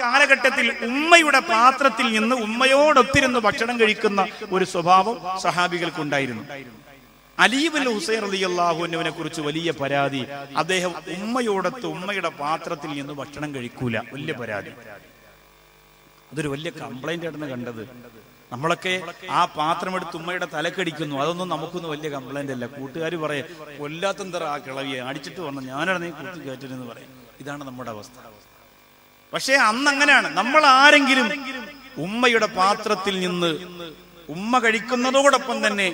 കാലഘട്ടത്തിൽ ഉമ്മയുടെ പാത്രത്തിൽ നിന്ന് ഉമ്മയോടൊത്തിരുന്ന് ഭക്ഷണം കഴിക്കുന്ന ഒരു സ്വഭാവം സഹാബികൾക്കുണ്ടായിരുന്നു. അലി ഇബ്നു ഹുസൈൻ റളിയല്ലാഹു അൻഹുവിനെ കുറിച്ച് വലിയ പരാതി, അദ്ദേഹം ഉമ്മയോടൊത്ത് ഉമ്മയുടെ പാത്രത്തിൽ നിന്ന് ഭക്ഷണം കഴിക്കൂല. വലിയ പരാതി, അതൊരു വലിയ കംപ്ലൈന്റ് ആണെന്ന് കണ്ടത്. നമ്മളൊക്കെ ആ പാത്രം എടുത്ത് ഉമ്മയുടെ തലക്കടിക്കുന്നു, അതൊന്നും നമുക്കൊന്നും വലിയ കംപ്ലൈന്റ് അല്ല. കൂട്ടുകാർ പറയും, കൊല്ലാത്തന്തറ ആ കിളവിയെ അടിച്ചിട്ട് വന്നു, ഞാനാണ് നീ കുത്തി കയറ്റെന്ന് പറയും. ഇതാണ് നമ്മുടെ അവസ്ഥ. പക്ഷേ അന്ന് അങ്ങനെയാണ്. നമ്മൾ ആരെങ്കിലും ഉമ്മയുടെ പാത്രത്തിൽ നിന്ന് ഉമ്മ കഴിക്കുന്നതോടൊപ്പം തന്നെ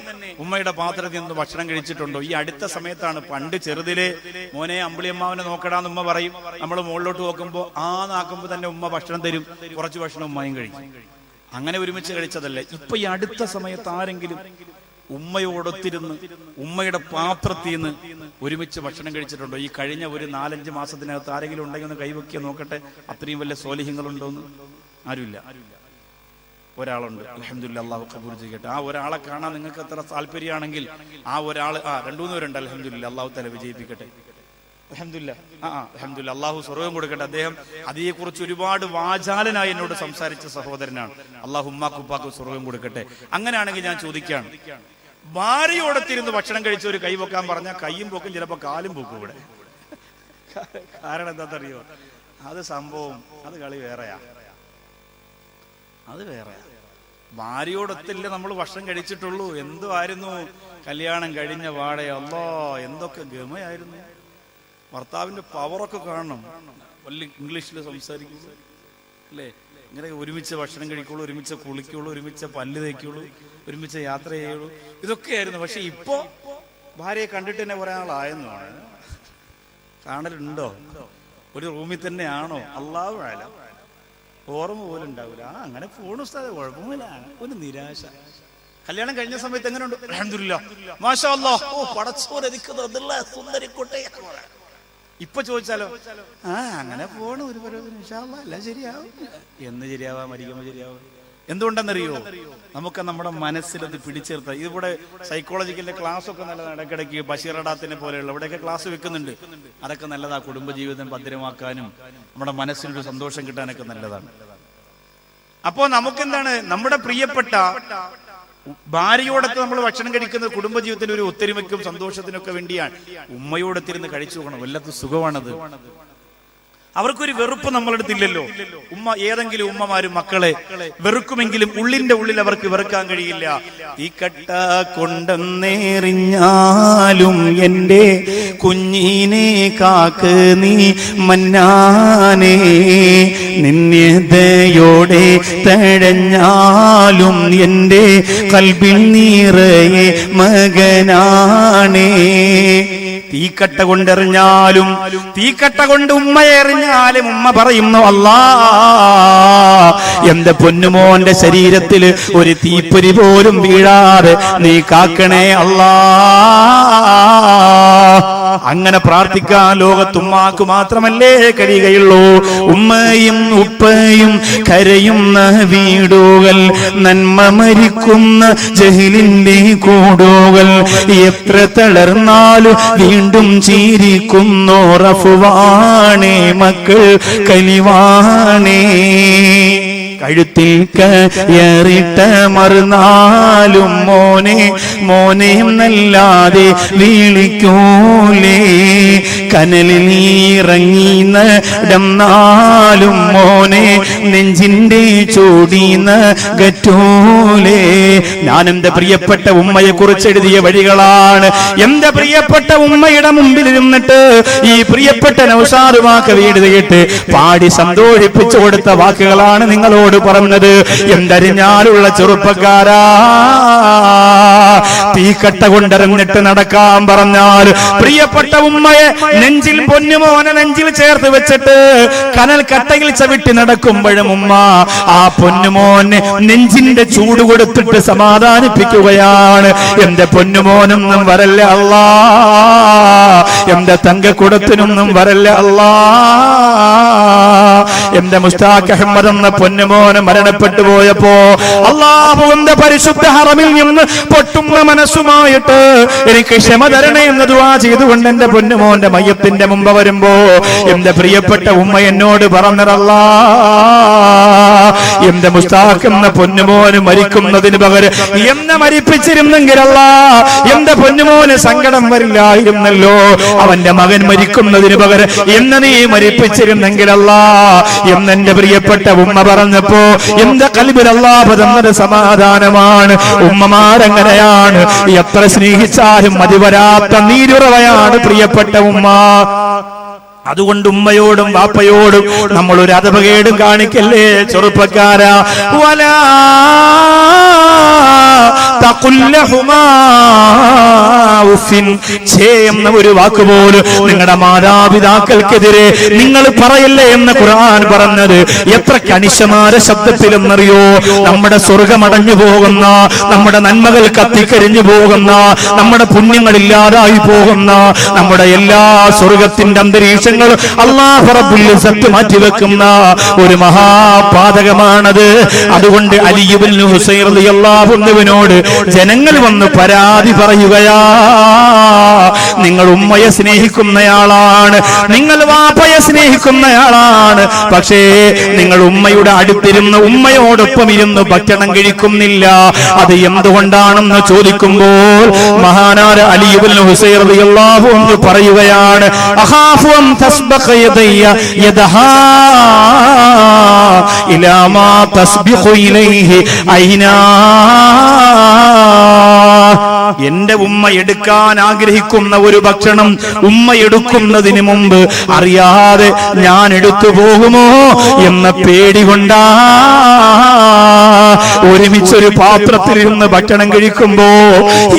ഉമ്മയുടെ പാത്രത്തിൽ നിന്ന് ഭക്ഷണം കഴിച്ചിട്ടുണ്ടോ? ഈ അടുത്ത സമയത്താണ്. പണ്ട് ചെറുതിലെ മോനെ അമ്പിളിയമ്മാവനെ നോക്കടാന്ന് ഉമ്മ പറയും. നമ്മൾ മുകളിലോട്ട് നോക്കുമ്പോൾ നാക്കുമ്പോൾ തന്നെ ഉമ്മ ഭക്ഷണം തരും, കുറച്ച് ഭക്ഷണം ഉമ്മയും കഴിക്കും. അങ്ങനെ ഒരുമിച്ച് കഴിച്ചതല്ല. ഇപ്പൊ ഈ അടുത്ത സമയത്ത് ആരെങ്കിലും ഉമ്മയോടൊത്തിരുന്ന് ഉമ്മയുടെ പാത്രത്തിൽ നിന്ന് ഒരുമിച്ച് ഭക്ഷണം കഴിച്ചിട്ടുണ്ടോ? ഈ കഴിഞ്ഞ ഒരു 4-5 മാസത്തിനകത്ത് ആരെങ്കിലും ഉണ്ടെങ്കിൽ ഒന്ന് കൈവയ്ക്കുക നോക്കട്ടെ. അത്രയും വലിയ സ്വാലിഹ്യങ്ങളുണ്ടോന്ന്. ആരുമില്ല. ഒരാളുണ്ട്, അൽഹംദുലില്ലാ, അല്ലാഹു ഖബൂൽ ചെയ്യട്ടെ. ആ ഒരാളെ കാണാൻ നിങ്ങൾക്ക് എത്ര താല്പര്യമാണെങ്കിൽ ആ ഒരാൾ 2-3 പേരുണ്ട്, അൽഹംദുലില്ലാ, അല്ലാഹു തആല വിജയിപ്പിക്കട്ടെ. അൽഹംദുലില്ലാ, അൽഹംദുലില്ലാ, അല്ലാഹു സ്വർഗ്ഗം കൊടുക്കട്ടെ. അദ്ദേഹം അതേക്കുറിച്ച് ഒരുപാട് വാചാലനായി എന്നോട് സംസാരിച്ച സഹോദരനാണ്. അല്ലാഹു ഉമ്മാക്കും ഉപ്പാക്കും സ്വർഗ്ഗം കൊടുക്കട്ടെ. അങ്ങനെയാണെങ്കിൽ ഞാൻ ചോദിക്കുകയാണ്, ഭാര്യയോടൊത്തിരുന്ന് ഭക്ഷണം കഴിച്ച ഒരു കൈ പൊക്കാൻ പറഞ്ഞാൽ കൈയും പൊക്കും, ചിലപ്പോൾ കാലും പൊക്കും ഇവിടെ. കാരണം എന്താണെന്നറിയോ? അത് സംഭവം, അത് കളി വേറെയാ, അത് വേറെ. ഭാര്യയോടൊത്തില്ല നമ്മൾ ഭക്ഷണം കഴിച്ചിട്ടുള്ളൂ. എന്തുമായിരുന്നു കല്യാണം കഴിഞ്ഞ വാടേ, അല്ലാ എന്തൊക്കെ ഗമയായിരുന്നു. ഭർത്താവിന്റെ പവറൊക്കെ കാണണം. വലിയ ഇംഗ്ലീഷിൽ സംസാരിക്കുള്ളൂ അല്ലേ, ഇങ്ങനെ ഒരുമിച്ച് ഭക്ഷണം കഴിക്കുള്ളൂ, ഒരുമിച്ച് കുളിക്കുള്ളൂ, ഒരുമിച്ച് പല്ല് തേക്കുള്ളൂ, ഒരുമിച്ച് യാത്ര ചെയ്യുള്ളൂ, ഇതൊക്കെയായിരുന്നു. പക്ഷെ ഇപ്പോ ഭാര്യയെ കണ്ടിട്ട് തന്നെ കുറെ ആളായെന്നാണ്. കാണലുണ്ടോ? ഒരു റൂമിൽ തന്നെയാണോ? അല്ലാഹു അഅലം. ഓർമ്മ പോലും ഉണ്ടാവില്ല. അങ്ങനെ പോണു ഉസ്താദേ, കുഴപ്പമില്ല. ഒരു നിരാശ. കല്യാണം കഴിഞ്ഞ സമയത്ത് എങ്ങനെയുണ്ട്? അൽഹംദുലില്ലാ, മാഷാ അല്ലാഹ്, ഓ പടച്ചോനെ സുന്ദരിക്കുട്ടെ. ഇപ്പൊ ചോദിച്ചാലോ? അങ്ങനെ പോണു, ഒരു പരിപാടി, ഇൻഷാ അല്ലാഹ് എല്ലാം ശരിയാവും. എന്ന് ശരിയാവാ? മരിക്കുമ്പോ ശരിയാവും. എന്തുകൊണ്ടെന്നറിയോ? നമുക്ക് നമ്മുടെ മനസ്സിലത് പിടിച്ചേർത്ത. ഇതിവിടെ സൈക്കോളജിക്കലിന്റെ ക്ലാസ് ഒക്കെ നല്ലതാണ്. ഇടയ്ക്കിടയ്ക്ക് ബഷീറഡാത്തിനെ പോലെയുള്ള ഇവിടെയൊക്കെ ക്ലാസ് വെക്കുന്നുണ്ട്. അതൊക്കെ നല്ലതാ. കുടുംബജീവിതം ഭദ്രമാക്കാനും നമ്മുടെ മനസ്സിനൊരു സന്തോഷം കിട്ടാനൊക്കെ നല്ലതാണ്. അപ്പോ നമുക്കെന്താണ്, നമ്മുടെ പ്രിയപ്പെട്ട ഭാര്യയോടൊത്ത് നമ്മൾ ഭക്ഷണം കഴിക്കുന്നത് കുടുംബജീവിതത്തിന് ഒരു ഒത്തൊരുമയ്ക്കും സന്തോഷത്തിനൊക്കെ വേണ്ടിയാണ്. ഉമ്മയോടൊത്തിരുന്ന് കഴിച്ചു നോക്കണം, വല്ലാത്ത സുഖമാണത്. അവർക്കൊരു വെറുപ്പ് നമ്മളെടുത്തില്ലല്ലോ. ഏതെങ്കിലും ഉമ്മമാരും മക്കളെ വെറുക്കുമെങ്കിലും ഉള്ളിന്റെ ഉള്ളിൽ അവർക്ക് വെറുക്കാൻ കഴിയില്ല. ഈ കട്ട കൊണ്ടെന്നേറിഞ്ഞാലും എന്റെ കുഞ്ഞിനെ കാക്ക് നീ മന്നാനേ, നിന്യതയോടെ തഴഞ്ഞാലും എന്റെ കൽബിൽ നിറയെ മകനാണേ. തീക്കട്ട കൊണ്ടെറിഞ്ഞാലും, തീക്കട്ട കൊണ്ട് ഉമ്മയെ എറിഞ്ഞാലും ഉമ്മ പറയുന്നു, അല്ലാ എന്റെ പൊന്നുമോന്റെ ശരീരത്തിൽ ഒരു തീപ്പൊരി പോലും വീഴാതെ നീ കാക്കണേ അല്ലാ. അങ്ങനെ പ്രാർത്ഥിക്കാൻ ലോകത്തുമ്മാക്ക് മാത്രമല്ലേ കഴിയുകയുള്ളൂ. ഉമ്മയും ഉപ്പയും കരയുന്ന വീടുകൾ, നന്മ മരിക്കുന്ന ജഹിലിന്റെ കൂടുകൾ, എത്ര തളർന്നാലും വീണ്ടും ചിരിക്കുന്നു റഫുവാണേ, മക്കൾ കലിവാണേ. കഴുത്തിൽ കയറിട്ട മറുനാലും മോനെ മോനെ എന്നല്ലാതെ വിളിക്കൂലേ, കനലിൽ ഇറങ്ങി നടന്നാലും മോനെ നെഞ്ചിന്റെ ചോടീന്ന ഗറ്റൂലേ. ഞാൻ എന്റെ പ്രിയപ്പെട്ട ഉമ്മയെ കുറിച്ച് എഴുതിയ വഴികളാണ്. എന്റെ പ്രിയപ്പെട്ട ഉമ്മയുടെ മുമ്പിൽ ഇരുന്നിട്ട് ഈ പ്രിയപ്പെട്ട നൗഷാദ് വാക്ക് എഴുതിയിട്ട് പാടി സന്തോഷിപ്പിച്ചു കൊടുത്ത വാക്കുകളാണ് നിങ്ങളോട് പറഞ്ഞത്. എന്തറിഞ്ഞാലുള്ള ചെറുപ്പക്കാരാ, തീക്കട്ട കൊണ്ടെറിഞ്ഞിട്ട് നടക്കാൻ പറഞ്ഞാൽ പ്രിയപ്പെട്ട ഉമ്മയെ നെഞ്ചിൽ, പൊന്നുമോനെ നെഞ്ചിൽ ചേർത്ത് വെച്ചിട്ട് കനൽ കട്ടയിൽ ചവിട്ടി നടക്കുമ്പോഴും ഉമ്മ ആ പൊന്നുമോനെ നെഞ്ചിന്റെ ചൂട് കൊടുത്തിട്ട് സമാധാനിപ്പിക്കുകയാണ്. എന്റെ പൊന്നുമോനൊന്നും വരല്ല അല്ലാ, എന്റെ തങ്കക്കുടത്തിനൊന്നും വരല്ല അല്ലാ, എന്റെ മുസ്താഖ് അഹമ്മദ് എന്ന പൊന്നുമോ പൊന്നുമോനെ മരണപ്പെട്ടു പോയപ്പോ അല്ലാഹുവിന്റെ പരിശുദ്ധ ഹറമിൽ നിന്ന് പൊട്ടുന്ന മനസ്സുമായിട്ട് എനിക്ക് ക്ഷമ തരണേ എന്ന് ദുആ ചെയ്തുകൊണ്ട് എന്റെ പൊന്നുമോന്റെ മയ്യത്തിന്റെ മുമ്പ് വരുമ്പോ എന്റെ പ്രിയപ്പെട്ട ഉമ്മ എന്നോട് പറഞ്ഞതല്ലാ, എന്റെ മുസ്താഖ് എന്ന പൊന്നുമോന് മരിക്കുന്നതിന് പകരം എന്നെ മരിപ്പിച്ചിരുന്നെങ്കിലല്ല എന്റെ പൊന്നുമോന് സങ്കടം വരില്ലായിരുന്നല്ലോ. അവന്റെ മകൻ മരിക്കുന്നതിന് പകരം എന്നെ നീ മരിപ്പിച്ചിരുന്നെങ്കിലല്ല എന്നെന്റെ പ്രിയപ്പെട്ട ഉമ്മ പറഞ്ഞപ്പോ എന്റെ ഖൽബിൽ അല്ലാഹു തന്നൊരു സമാധാനമാണ്. ഉമ്മമാരങ്ങനെയാണ്, എത്ര സ്നേഹിച്ചാലും മതിവരാത്ത നീരുറവയാണ് പ്രിയപ്പെട്ട ഉമ്മ. അതുകൊണ്ട് ഉമ്മയോടും വാപ്പയോടും നമ്മൾ ഒരു അധപകേടും കാണിക്കല്ലേ ചെറുപ്പക്കാരാ. വലാ തഖുല്ലഹുമാ ഉഫിൻ, ഛേ എന്ന ഒരു വാക്കുപോലും നിങ്ങളുടെ മാതാപിതാക്കൾക്കെതിരെ നിങ്ങൾ പറയല്ലേ എന്ന് ഖുർആൻ പറഞ്ഞത് എത്ര കണിശമായ ശബ്ദത്തിലെന്നറിയോ? നമ്മുടെ സ്വർഗമടഞ്ഞു പോകുന്ന, നമ്മുടെ നന്മകൾ കത്തിക്കരിഞ്ഞു പോകുന്ന, നമ്മുടെ പുണ്യങ്ങളില്ലാതായി പോകുന്ന, നമ്മുടെ എല്ലാ സ്വർഗത്തിന്റെ അന്തരീക്ഷങ്ങൾ അല്ലാഹു റബ്ബുൽ ഇസ്സത്ത് മാറ്റിവെക്കുന്ന ഒരു മഹാപാതകമാണത്. അതുകൊണ്ട് അലി ഇബ്നു ഹുസൈൻ റളിയല്ലാഹു അൻഹുവിനോട് ജനങ്ങൾ വന്ന് പരാതി പറയുകയാ, നിങ്ങൾ ഉമ്മയെ സ്നേഹിക്കുന്നയാളാണ്, നിങ്ങൾ വാപ്പയെ സ്നേഹിക്കുന്നയാളാണ്, പക്ഷേ നിങ്ങൾ ഉമ്മയുടെ അടുത്തിരുന്ന് ഉമ്മയോടൊപ്പം ഇരുന്ന് ഭക്ഷണം കഴിക്കുന്നില്ല. അത് എന്തുകൊണ്ടാണെന്ന് ചോദിക്കുമ്പോൾ മഹാനായ അലി ഇബ്നു ഹുസൈൻ റളിയല്ലാഹു അൻഹു പറയുകയാണ്, അഖാഫു അൻ തസ്ബഖ യദയ്യ യദഹാ ഇലാ മാ തസ്ബിഖു ഇലൈഹി ഐനാ. എന്റെ ഉമ്മ എടുക്കാൻ ആഗ്രഹിക്കുന്ന ഒരു ഭക്ഷണം ഉമ്മ എടുക്കുന്നതിന് മുമ്പ് അറിയാതെ ഞാൻ എടുത്തു പോകുമോ എന്ന പേടി കൊണ്ടാ ഒരുമിച്ചൊരു പാത്രത്തിലിരുന്ന് ഭക്ഷണം കഴിക്കുമ്പോ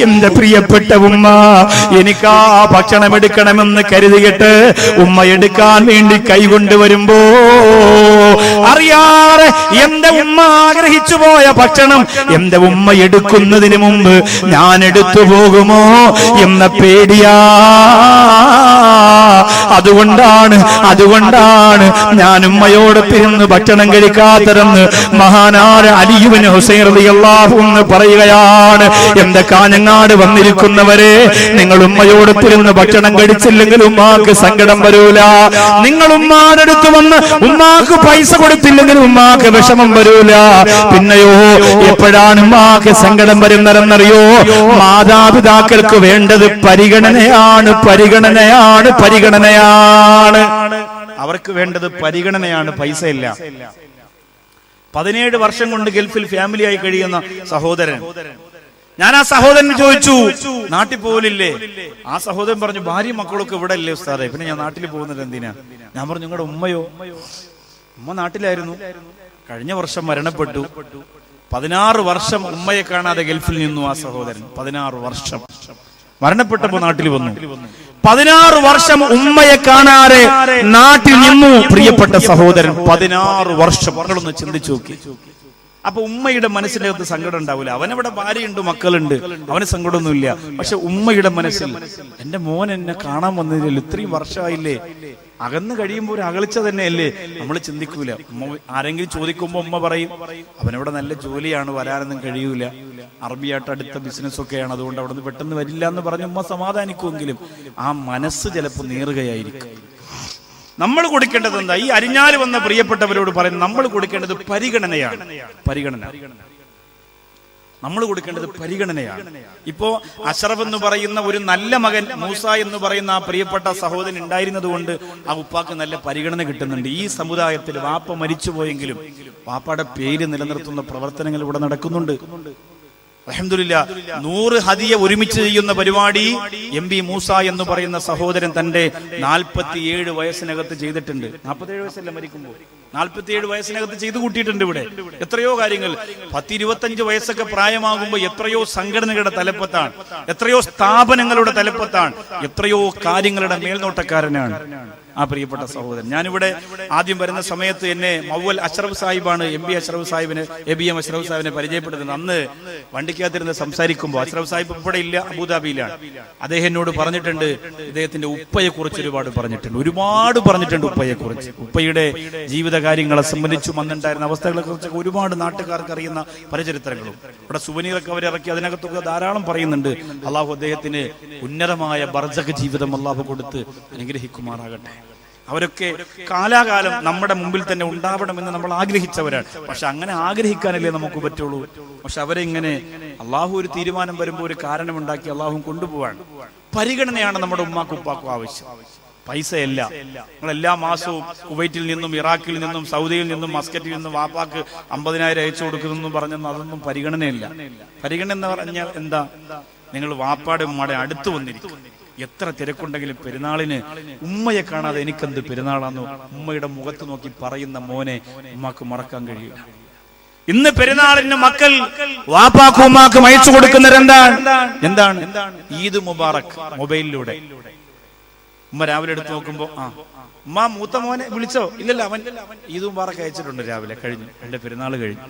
എന്റെ പ്രിയപ്പെട്ട ഉമ്മ എനിക്ക് ആ ഭക്ഷണം എടുക്കണമെന്ന് കരുതിയിട്ട് ഉമ്മ എടുക്കാൻ വേണ്ടി കൈകൊണ്ടുവരുമ്പോ അറിയാതെ എന്റെ ഉമ്മ ആഗ്രഹിച്ചു പോയ ഭക്ഷണം എന്റെ ഉമ്മ എടുക്കുന്നതിന് മുമ്പ് ഞാൻ എടുത്തു പോകുമോ എന്ന പേടിയാ. അതുകൊണ്ടാണ് ഞാൻ ഉമ്മയോടൊപ്പിരുന്ന് ഭക്ഷണം കഴിക്കാത്തതെന്ന് മഹാനായ അലി ഇബ്നു ഹുസൈൻ റളിയല്ലാഹു അൻഹു പറയുകയാണ്. എന്റെ കാഞ്ഞങ്ങാട് വന്നിരിക്കുന്നവരെ, നിങ്ങൾ ഉമ്മയോടൊപ്പിരുന്ന് ഭക്ഷണം കഴിച്ചില്ലെങ്കിൽ ഉമ്മാക്ക് സങ്കടം വരൂല. നിങ്ങൾ ഉമ്മാന്റെ അടുത്ത് വന്ന് ഉമ്മാക്ക് പൈസ കൊടുത്തില്ലെങ്കിൽ ഉമ്മാക്ക് വിഷമം വരൂല. പിന്നെയോ എപ്പോഴാണ് ഉമ്മാക്ക് സങ്കടം വരുന്നതെന്നറിയോ? മാതാപിതാക്കൾക്ക് വേണ്ടത് പരിഗണനയാണ്. അവർക്ക് വേണ്ടത് പരിഗണനയാണ്, പൈസയില്ല. 17 വർഷം കൊണ്ട് ഗൾഫിൽ ഫാമിലിയായി കഴിയുന്ന സഹോദരൻ, ഞാൻ ആ സഹോദരന് ചോദിച്ചു, നാട്ടിൽ പോലില്ലേ? ആ സഹോദരൻ പറഞ്ഞു, ഭാര്യ മക്കളൊക്കെ ഇവിടെ അല്ലേ ഉസ്താദേ, പിന്നെ ഞാൻ നാട്ടിൽ പോകുന്നത് എന്തിനാ? ഞാൻ പറഞ്ഞു, നിങ്ങളുടെ ഉമ്മയോ? ഉമ്മ നാട്ടിലായിരുന്നു, കഴിഞ്ഞ വർഷം മരണപ്പെട്ടു. 16 വർഷം ഉമ്മയെ കാണാതെ ഗൾഫിൽ നിന്നു ആ സഹോദരൻ. 16 വർഷം മരണപ്പെട്ടപ്പോ നാട്ടിൽ വന്നു. 16 വർഷം ഉമ്മയെ കാണാതെ നാട്ടിൽ നിന്നു പ്രിയപ്പെട്ട സഹോദരൻ. 16 വർഷം. നിങ്ങളൊന്ന് ചിന്തിച്ചു നോക്കി. അപ്പൊ ഉമ്മയുടെ മനസ്സിനകത്ത് സങ്കടം ഉണ്ടാവില്ല. അവനവിടെ ഭാര്യയുണ്ട്, മക്കളുണ്ട്, അവന് സങ്കടമൊന്നുമില്ല. പക്ഷെ ഉമ്മയുടെ മനസ്സിൽ എന്റെ മോൻ എന്നെ കാണാൻ വന്നതിൽ ഇത്രയും വർഷമായില്ലേ, അകന്ന് കഴിയുമ്പോൾ ഒരു അകൽച്ച തന്നെയല്ലേ, നമ്മൾ ചിന്തിക്കൂല. ആരെങ്കിലും ചോദിക്കുമ്പോ ഉമ്മ പറയും, അവനവിടെ നല്ല ജോലിയാണ്, വരാനൊന്നും കഴിയൂല, അറബിയായിട്ട് അടുത്ത ബിസിനസ് ഒക്കെയാണ്, അതുകൊണ്ട് അവിടെ നിന്ന് പെട്ടെന്ന് വരില്ല എന്ന് പറഞ്ഞ് ഉമ്മ സമാധാനിക്കുമെങ്കിലും ആ മനസ്സ് ചിലപ്പോൾ നീറുകയായിരിക്കും. നമ്മൾ കൊടുക്കേണ്ടത് എന്താ? ഈ അരിഞ്ഞാല് വന്ന പ്രിയപ്പെട്ടവരോട് പറയുന്നത്, നമ്മൾ കൊടുക്കേണ്ടത് പരിഗണനയാണ്. നമ്മൾ കൊടുക്കേണ്ടത് പരിഗണനയാണ്. ഇപ്പോ അഷ്റഫ് എന്ന് പറയുന്ന ഒരു നല്ല മകൻ മൂസ എന്ന് പറയുന്ന ആ പ്രിയപ്പെട്ട സഹോദരൻ ഉണ്ടായിരുന്നത് കൊണ്ട് ആ ഉപ്പാക്ക് നല്ല പരിഗണന കിട്ടുന്നുണ്ട്. ഈ സമുദായത്തിൽ വാപ്പ മരിച്ചുപോയെങ്കിലും വാപ്പയുടെ പേര് നിലനിർത്തുന്ന പ്രവർത്തനങ്ങൾ ഇവിടെ നടക്കുന്നുണ്ട്. അൽഹംദുലില്ലാഹ് 100 ഹദിയ ഒരുമിച്ച് ചെയ്യുന്ന പരിപാടി എം ബി മൂസ എന്ന് പറയുന്ന സഹോദരൻ തന്റെ 47 വയസ്സിനകത്ത് ചെയ്തിട്ടുണ്ട്. 47 വയസ്സല്ല മരിക്കുമ്പോൾ, 47 വയസ്സിനകത്ത് ചെയ്തു കൂട്ടിയിട്ടുണ്ട്. ഇവിടെ എത്രയോ കാര്യങ്ങൾ 10-25 വയസ്സൊക്കെ പ്രായമാകുമ്പോൾ എത്രയോ സംഘടനകളുടെ തലപ്പത്താണ്, എത്രയോ സ്ഥാപനങ്ങളുടെ തലപ്പത്താണ്, എത്രയോ കാര്യങ്ങളുടെ മേൽനോട്ടക്കാരനാണ്. ആ പ്രിയപ്പെട്ട സഹോദരൻ. ഞാനിവിടെ ആദ്യം വരുന്ന സമയത്ത് എന്നെ മൗവൽ അഷ്റഫ് സാഹിബാണ്, MB അഷ്റഫ് സാഹിബിനെ, ABM അഷ്റഫ് സാഹിബിനെ പരിചയപ്പെടുത്തുന്നത്. അന്ന് വണ്ടിക്കകത്തിരുന്ന് സംസാരിക്കുമ്പോൾ, അഷ്റഫ് സാഹിബ് ഇവിടെ ഇല്ല, അബുദാബിയിലാണ്, അദ്ദേഹം എന്നോട് പറഞ്ഞിട്ടുണ്ട്, ഇദ്ദേഹത്തിന്റെ ഉപ്പയെ കുറിച്ച് ഒരുപാട് പറഞ്ഞിട്ടുണ്ട് ഉപ്പയെക്കുറിച്ച്, ഉപ്പയുടെ ജീവിത കാര്യങ്ങളെ സംബന്ധിച്ചും അന്നുണ്ടായിരുന്ന അവസ്ഥകളെ കുറിച്ചൊക്കെ ഒരുപാട് നാട്ടുകാർക്ക് അറിയുന്ന പല ചരിത്രങ്ങളും. ഇവിടെ സുവനീറൊക്കെ അവരിറക്കി, അതിനകത്തൊക്കെ ധാരാളം പറയുന്നുണ്ട്. അള്ളാഹു അദ്ദേഹത്തിന് ഉന്നതമായ ബർസഖ് ജീവിതം അള്ളാഹു കൊടുത്ത് അനുഗ്രഹിക്കുമാറാകട്ടെ. അവരൊക്കെ കാലാകാലം നമ്മുടെ മുമ്പിൽ തന്നെ ഉണ്ടാവണമെന്ന് നമ്മൾ ആഗ്രഹിച്ചവരാണ്. പക്ഷെ അങ്ങനെ ആഗ്രഹിക്കാനല്ലേ നമുക്ക് പറ്റുള്ളൂ. പക്ഷെ അവരെ ഇങ്ങനെ അള്ളാഹു ഒരു തീരുമാനം വരുമ്പോൾ ഒരു കാരണമുണ്ടാക്കി അള്ളാഹു കൊണ്ടുപോവാണ്. പരിഗണനയാണ് നമ്മുടെ ഉമ്മാക്കും ഉപ്പാക്കും ആവശ്യം, പൈസയല്ല. നിങ്ങൾ എല്ലാ മാസവും കുവൈറ്റിൽ നിന്നും, ഇറാഖിൽ നിന്നും, സൗദിയിൽ നിന്നും, മസ്കറ്റിൽ നിന്നും വാപ്പാക്ക് 50,000 അയച്ചു കൊടുക്കുന്നു പറഞ്ഞെന്ന് അതൊന്നും പരിഗണനയില്ല. പരിഗണന എന്ന് പറഞ്ഞാൽ എന്താ? നിങ്ങൾ വാപ്പാടെ ഉമ്മയുടെ അടുത്ത് വന്നിരിക്കും. എത്ര തിരക്കുണ്ടെങ്കിലും പെരുന്നാളിന് ഉമ്മയെ കാണാതെ എനിക്കെന്ത് പെരുന്നാളാന്നോ ഉമ്മയുടെ മുഖത്ത് നോക്കി പറയുന്ന മോനെ ഉമ്മാക്ക് മറക്കാൻ കഴിയില്ല. ഇന്ന് പെരുന്നാളിന് മക്കൾ വാപ്പാക്കും ഉമ്മാക്കും അയച്ചു കൊടുക്കുന്നത് എന്താണ്? ഈദ് മുബാറക് മൊബൈലിലൂടെ. ഉമ്മ രാവിലെ എടുത്ത് നോക്കുമ്പോ, ഉമ്മ മൂത്ത മോനെ വിളിച്ചോ? ഇല്ലല്ല, അവൻ ഈദ് മുബാറക് അയച്ചിട്ടുണ്ട് രാവിലെ, കഴിഞ്ഞു, എന്റെ പെരുന്നാൾ കഴിഞ്ഞു.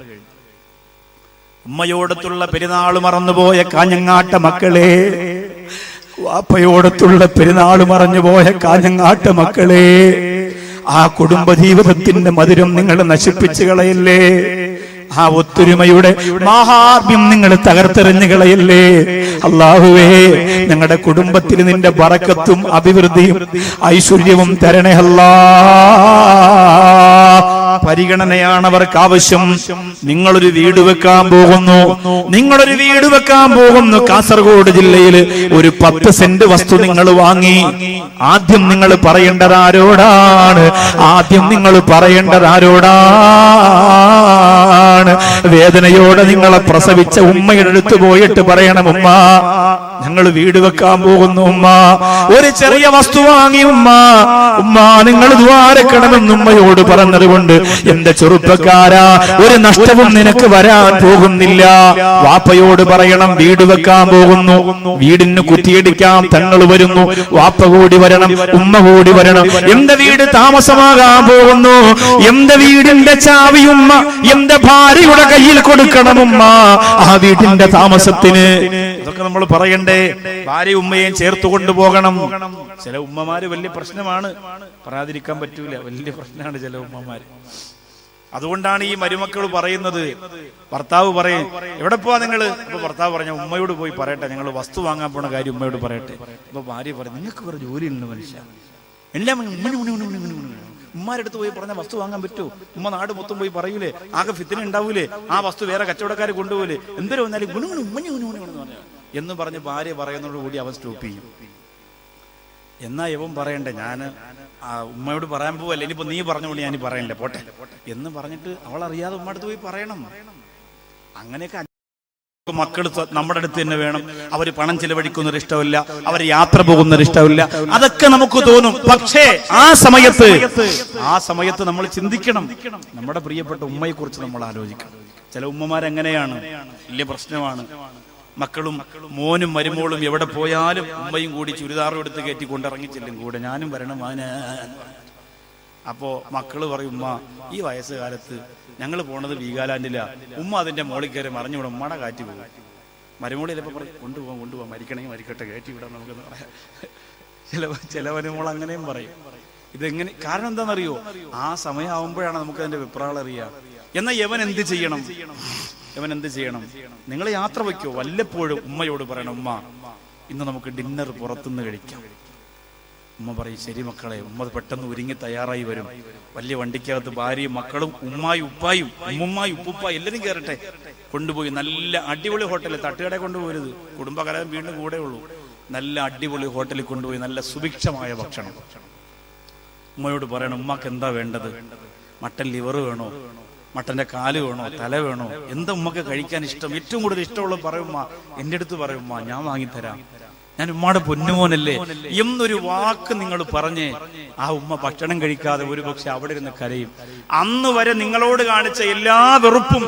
ഉമ്മയോടത്തുള്ള പെരുന്നാൾ മറന്നുപോയ കാഞ്ഞങ്ങാട്ട മക്കളെ, വാപ്പയോടത്തുള്ള പെരുന്നാൾ മറഞ്ഞുപോയ കാഞ്ഞങ്ങാട്ട മക്കളെ, ആ കുടുംബജീവിതത്തിന്റെ മധുരം നിങ്ങൾ നശിപ്പിച്ചു കളയല്ലേ? ആ ഒത്തൊരുമയുടെ മാഹാത്മ്യം നിങ്ങൾ തകർത്തെറിഞ്ഞു കളയല്ലേ? അല്ലാഹുവേ, ഞങ്ങളുടെ കുടുംബത്തിൽ നിന്റെ ബറക്കത്തും അഭിവൃദ്ധിയും ഐശ്വര്യവും തരണേ അല്ലാ. പരിഗണനയാണ് അവർക്ക് ആവശ്യം. നിങ്ങളൊരു വീട് വെക്കാൻ പോകുന്നു, കാസർഗോഡ് ജില്ലയിൽ ഒരു 10 സെന്റ് വസ്തു നിങ്ങൾ വാങ്ങി. ആദ്യം നിങ്ങൾ പറയേണ്ടത് ആരോടാണ്? വേദനയോടെ നിങ്ങളെ പ്രസവിച്ച ഉമ്മയുടെ അടുത്ത് പോയിട്ട് പറയണം, ഉമ്മ ഞങ്ങൾ വീട് വെക്കാൻ പോകുന്നു, ഉമ്മ ഒരു ചെറിയ വസ്തു വാങ്ങി, ഉമ്മ നിങ്ങൾ ദ്വാരക്കണമെന്ന് ഉമ്മയോട് പറഞ്ഞത് കൊണ്ട് എന്റെ ചെറുപ്പക്കാരാ, ഒരു നഷ്ടവും നിനക്ക് വരാൻ പോകുന്നില്ല. വാപ്പയോട് പറയണം, വീട് വെക്കാൻ പോകുന്നു, വീടിന് കുറ്റിയടിക്കാൻ തങ്ങൾ വരുന്നു, വാപ്പ കൂടി വരണം, ഉമ്മ കൂടി വരണം. എന്റെ വീട് താമസമാകാൻ പോകുന്നു, എന്റെ വീടിന്റെ ചാവി ഉമ്മ എന്റെ ഭാര്യയുടെ കയ്യിൽ കൊടുക്കണം, ഉമ്മ ആ വീടിന്റെ താമസത്തിന്. ഇതൊക്കെ നമ്മൾ പറയണ്ടേ? ഭാര്യ ഉമ്മയെയും ചേർത്ത് കൊണ്ടുപോകണം. ചില ഉമ്മമാര് വലിയ പ്രശ്നമാണ്, പറയാതിരിക്കാൻ പറ്റൂല, വലിയ പ്രശ്നമാണ് ചില ഉമ്മമാര്. അതുകൊണ്ടാണ് ഈ മരുമക്കൾ പറയുന്നത്, ഭർത്താവ് പറയും എവിടെ പോവാ നിങ്ങള്? അപ്പൊ ഭർത്താവ് പറഞ്ഞ ഉമ്മയോട് പോയി പറയട്ടെ, ഞങ്ങൾ വസ്തു വാങ്ങാൻ പോണ കാര്യം ഉമ്മയോട് പറയട്ടെ. അപ്പൊ ഭാര്യ പറയും, നിങ്ങൾക്ക് വേറെ ജോലിയുണ്ട് മനുഷ്യ, എല്ലാം ഉമ്മാരെടുത്ത് പോയി പറഞ്ഞ വസ്തു വാങ്ങാൻ പറ്റുമോ? ഉമ്മ നാട് മൊത്തം പോയി പറയൂലേ? ആകെ ഫിത്തിന ഉണ്ടാവൂലേ? ആ വസ്തു വേറെ കച്ചവടക്കാർ കൊണ്ടുപോലേ? എന്തൊരു വന്നാലും എന്ന് പറഞ്ഞ് ഭാര്യ പറയുന്നതോടുകൂടി അവൻ സ്റ്റോപ്പ് ചെയ്യും. എന്നാ ഇവൻ പറയണ്ടേ, ഞാൻ ഉമ്മയോട് പറയാൻ പോവല്ലേ, ഇനിയിപ്പോ നീ പറഞ്ഞോളൂ, ഞാൻ പറയണ്ടേ, പോട്ടെ എന്ന് പറഞ്ഞിട്ട് അവൾ അറിയാതെ ഉമ്മ അടുത്ത് പോയി പറയണം. അങ്ങനെയൊക്കെ മക്കൾ നമ്മുടെ അടുത്ത് തന്നെ വേണം. അവർ പണം ചെലവഴിക്കുന്നൊരു ഇഷ്ടമില്ല, അവർ യാത്ര പോകുന്നൊരു ഇഷ്ടമില്ല, അതൊക്കെ നമുക്ക് തോന്നും. പക്ഷേ ആ സമയത്ത് നമ്മൾ ചിന്തിക്കണം, നമ്മുടെ പ്രിയപ്പെട്ട ഉമ്മയെ കുറിച്ച് നമ്മൾ ആലോചിക്കണം. ചില ഉമ്മമാരെങ്ങനെയാണ്, വലിയ പ്രശ്നമാണ്. മക്കളും മോനും മരുമോളും എവിടെ പോയാലും ഉമ്മയും കൂടി ചുരിദാറും എടുത്ത് കയറ്റി കൊണ്ടിറങ്ങി ചെല്ലും, കൂടെ ഞാനും വരണം. അപ്പോ മക്കള് പറയും, ഉമ്മ ഈ വയസ്സുകാലത്ത് ഞങ്ങൾ പോണത് വീഗാലാൻഡില, ഉമ്മ അതിന്റെ മോളിൽ കയറി മറിഞ്ഞുവിടും, ഉമ്മയുടെ കാറ്റ് പോകും. മരുമോളി ചിലപ്പോൾ പറയും, കൊണ്ടുപോകാം, മരിക്കണമെങ്കിൽ മരിക്കട്ടെ, കയറ്റി വിടാം നമുക്കെന്ന് പറയാം. ചില മരുമോൾ അങ്ങനെയും പറയും. ഇതെങ്ങനെ? കാരണം എന്താണെന്നറിയോ? ആ സമയമാകുമ്പോഴാണ് നമുക്ക് അതിന്റെ വിപ്രാളം അറിയുക. എന്നാൽ യവൻ എന്ത് ചെയ്യണം? നിങ്ങൾ യാത്ര വയ്ക്കോ, വല്ലപ്പോഴും ഉമ്മയോട് പറയണം, ഉമ്മ ഇന്ന് നമുക്ക് ഡിന്നർ പുറത്തുനിന്ന് കഴിക്കാം. ഉമ്മ പറയും, ശരി മക്കളെ. ഉമ്മ പെട്ടെന്ന് ഒരുങ്ങി തയ്യാറായി വരും. വലിയ വണ്ടിക്കകത്ത് ഭാര്യയും മക്കളും ഉമ്മായും ഉപ്പായും ഉപ്പുപ്പായും എല്ലാവരും കയറട്ടെ, കൊണ്ടുപോയി നല്ല അടിപൊളി ഹോട്ടലിൽ, തട്ടുകടയിൽ കൊണ്ടുപോകരുത്, കുടുംബകലം വീണ്ടും കൂടെ ഉള്ളൂ, നല്ല അടിപൊളി ഹോട്ടലിൽ കൊണ്ടുപോയി നല്ല സുഭിക്ഷമായ ഭക്ഷണം. ഉമ്മയോട് പറയണം, ഉമ്മക്ക് എന്താ വേണ്ടത്? മട്ടൻ ലിവർ വേണോ, മട്ടന്റെ കാല് വേണോ, തല വേണോ, എന്താ ഉമ്മക്ക് കഴിക്കാൻ ഇഷ്ടം? ഏറ്റവും കൂടുതൽ ഇഷ്ടമുള്ള പറയുമ്മ, എന്റെ അടുത്ത് പറയുമ്മ, ഞാൻ വാങ്ങിത്തരാം, ഞാൻ ഉമ്മയുടെ പൊന്നുമോനല്ലേ എന്നൊരു വാക്ക് നിങ്ങൾ പറഞ്ഞ് ആ ഉമ്മ ഭക്ഷണം കഴിക്കാതെ ഒരു പക്ഷെ അവിടെ ഇരുന്ന് കരയും. അന്ന് വരെ നിങ്ങളോട് കാണിച്ച എല്ലാ വെറുപ്പും